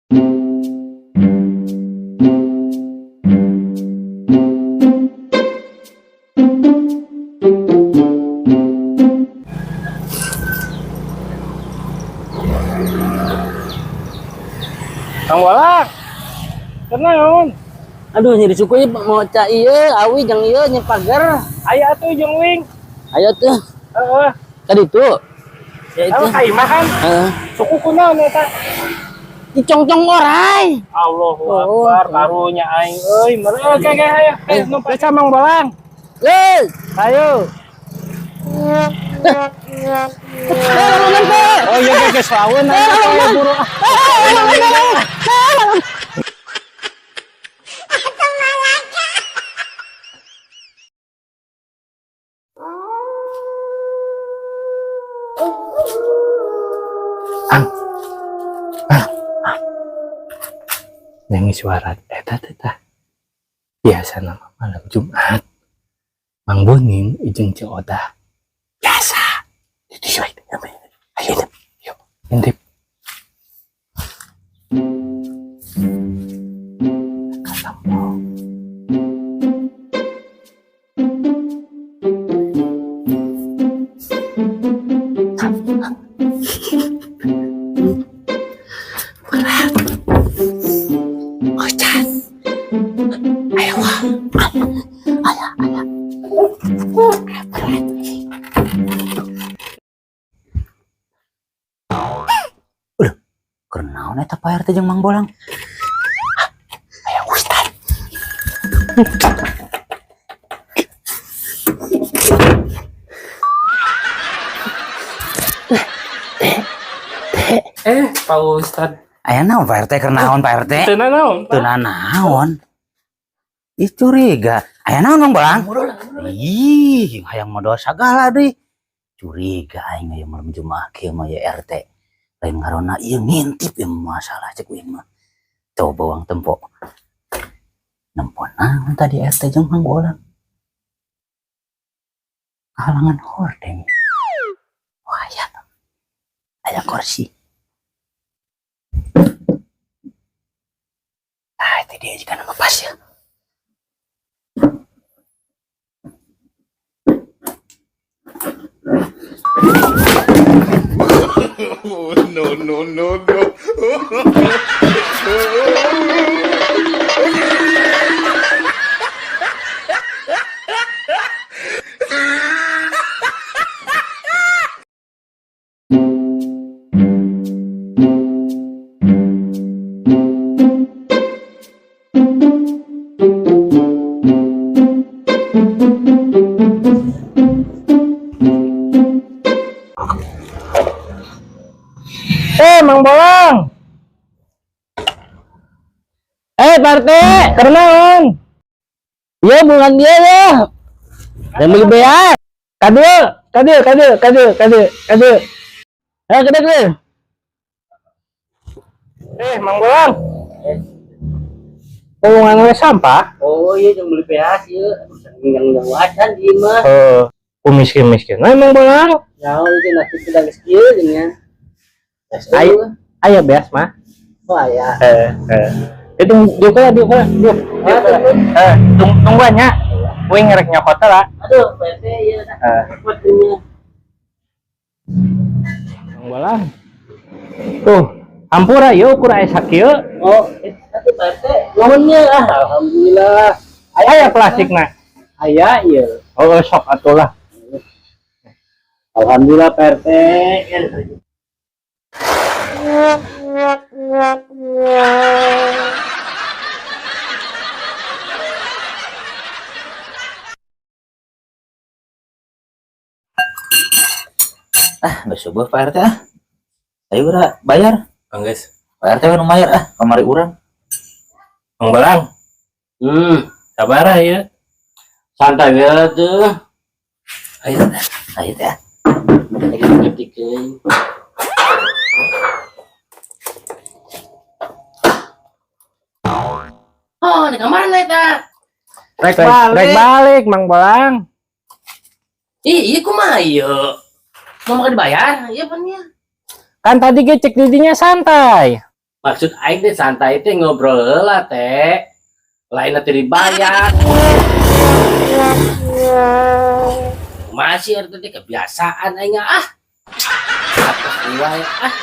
Kang Walak, kenapa? Aduh, nyeri sukunya mau cak iya, awi jang iya nyepager. Ayah tuh jeung wing. Ayo tuh. Tadi tuh. Ya itu. Kai makan. Suku kunaon eta? Dicongcong orai. Allahu Akbar, karunya aing euy. Meureun ge aya. Numpang Mang Balang. Leh, Ayo. Oh iya geus laweun aya buru. Yang suara eta biasa nama malam Jumat Mang Bonin jeung Cik Odah biasa itu sih ayo yuk intip kenaon eta Pak RT jeung Mang Bolang? Aya Ustad. Pak Ustad. Aya naon Pak RT kenaon Pak RT? Teu naon? Teu naon. Ih curiga. Aya naon Mang Bolang? Ih, hayang modal sagala deui. Curiga aing aya malam Jumat kieu mah ya RT. Lain ngarona ieu ngintip ya masalah cek uing mah. Coba bawang tempo. Nempon naon tadi RT jeung Mang Bolang? Halangan hordeng. Wah ya. Aya kursi. Ah, itu dia jika nama pas ya. Oh, no. Mang Bolang. Pak RT, Kenaon? iya bulan dia ya. Dan beli beas. Kade. Kade. Mang Bolang. Hubungan we sampah? Oh iya yang beli beas ieu. Yang wacan ieu mah. Miskin. Mang Bolang. Ya itu nasi sedang kieu nya. Aya beas mah. Oh aya. Itu juga. Tungguannya. Gue ngerek nyokot lah. Aduh, PT ieu repot nya. Mang Bolang. Tuh, hampura yeuh ukur aya sakieu. Oh, itu PT. Nuhunnya alhamdulillah. Aya plastikna. Aya ieu. Oh, sok atuh lah. Alhamdulillah PT. Subuh Pak RT ayo udah bayar Guys, Pak RT kan bayar kamari urang Mang Bolang. Sabar ya. santai ya tuh ayo teh ketik-ketik oh di kamar eta Rek balik Mang Bolang. iya kumaha ieu mau makan dibayar iya pan ya Kan tadi ge cek didinya santai. Maksud aing teh santai teh ngobrol heula teh. Lain teh dibayar. Masih RT teh kebiasaan aing ah. Apa wae ah.